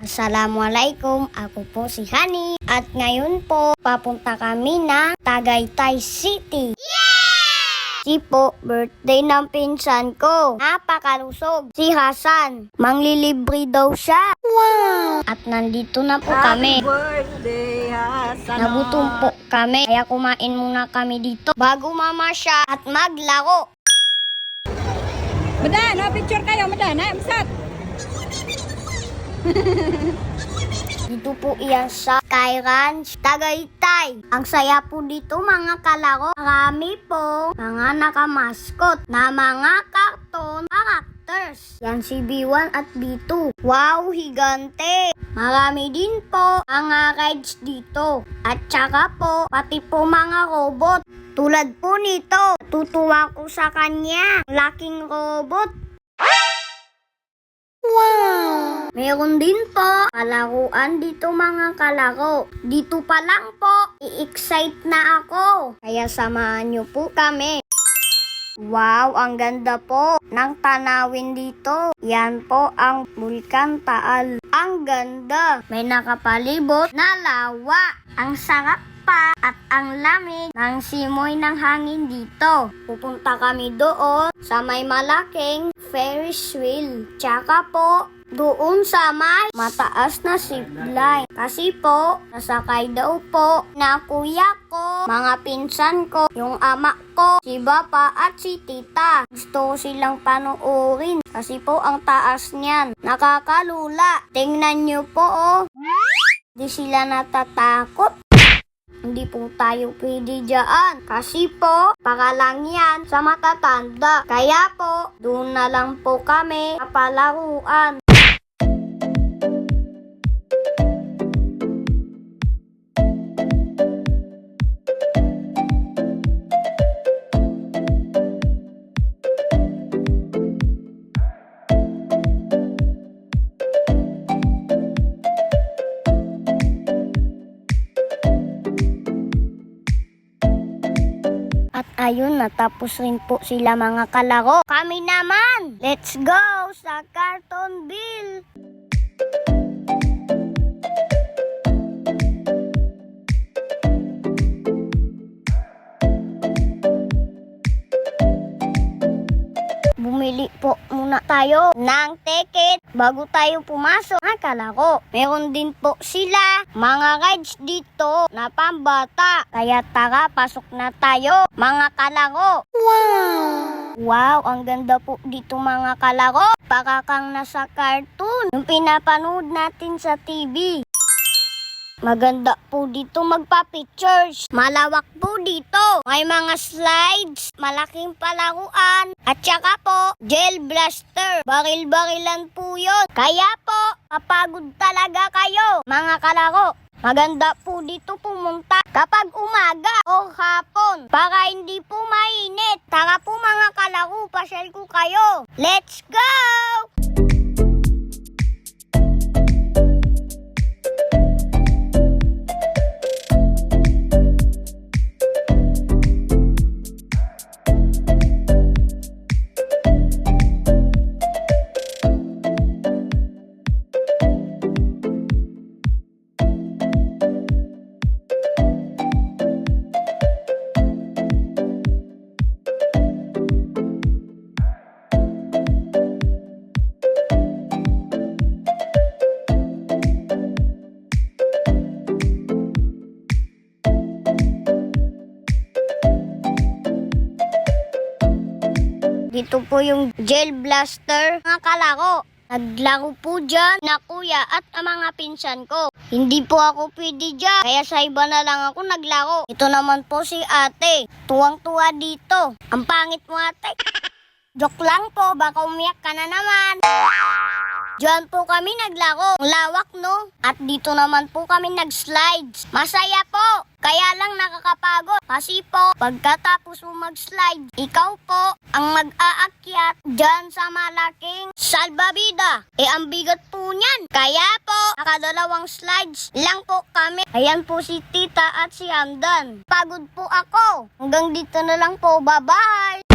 Assalamualaikum, ako po si Hani. At ngayon po, papunta kami ng Tagaytay City. Si po, birthday ng pinsan ko. Napakalusog. Si Hasan, manglilibre daw siya. Wow! At nandito na po kami. Happy birthday, Hasan. Nagutom po kami, kaya kumain muna kami dito bago mamasya at maglaro. Madan, picture kayo, Madan. Amsat. Dito po iyan sa Sky Ranch, Tagaytay. Ang saya po dito mga kalaro. Marami po mga nakamaskot na mga cartoon characters. Yan si B1 at B2. Wow, higante! Marami din po mga rides dito. At saka po, pati po mga robot. Tulad po nito, tutuwa ko sa kanya. Laking robot. Wow! Meron din po kalaruan dito mga kalaro. Dito pa lang po, i-excite na ako. Kaya samahan niyo po kami. Wow, ang ganda po ng tanawin dito. Yan po ang Bulkan Taal. Ang ganda. May nakapalibot na lawa. Ang sarap pa at ang lamig ng simoy ng hangin dito. Pupunta kami doon sa may malaking Ferris wheel. Tsaka po, doon sa may mataas na zipline. Kasi po, nasakay daw po na kuya ko, mga pinsan ko, yung ama ko, si Bapa at si Tita. Gusto ko silang panoorin kasi po ang taas niyan. Nakakalula. Tingnan nyo po oh. Di sila natatakot. Hindi po tayo pwede dyan. Kasi po, para lang yan sa matatanda. Kaya po, doon na lang po kami kapalaruan. At ayun, natapos rin po sila mga kalaro. Kami naman! Let's go sa Cartonville! Bumili po muna tayo ng ticket bago tayo pumasok na kalaro. Meron din po sila mga rides dito na pambata. Kaya tara, pasok na tayo mga kalaro. Wow! Wow, ang ganda po dito mga kalaro. Para kang nasa cartoon yung pinapanood natin sa TV. Maganda po dito magpa-pictures. Malawak po dito. May mga slides, malaking palaruan, at saka po, gel blaster. Baril-barilan po yun. Kaya po, kapagod talaga kayo, mga kalaro. Maganda po dito pumunta kapag umaga o hapon para hindi po mainit. Tara po mga kalaro, pasyal ko kayo. Let's go! Dito po yung gel blaster, mga kalaro. Naglaro po dyan na kuya at ang mga pinsan ko. Hindi po ako pwede dyan, kaya sa iba na lang ako naglaro. Ito naman po si ate. Tuwang-tuwa dito. Ang pangit mo ate. Joke lang po, baka umiyak ka na naman. Diyan po kami naglaro. Ang lawak no? At dito naman po kami nag-slides. Masaya po. Kaya lang nakakapagod. Kasi po, pagkatapos mo mag-slide, ikaw po ang mag-aakyat dyan sa malaking salbabida. Ang bigat po niyan. Kaya po, nakadalawang slides lang po kami. Ayan po si Tita at si Hamdan. Pagod po ako. Hanggang dito na lang po. Bye-bye!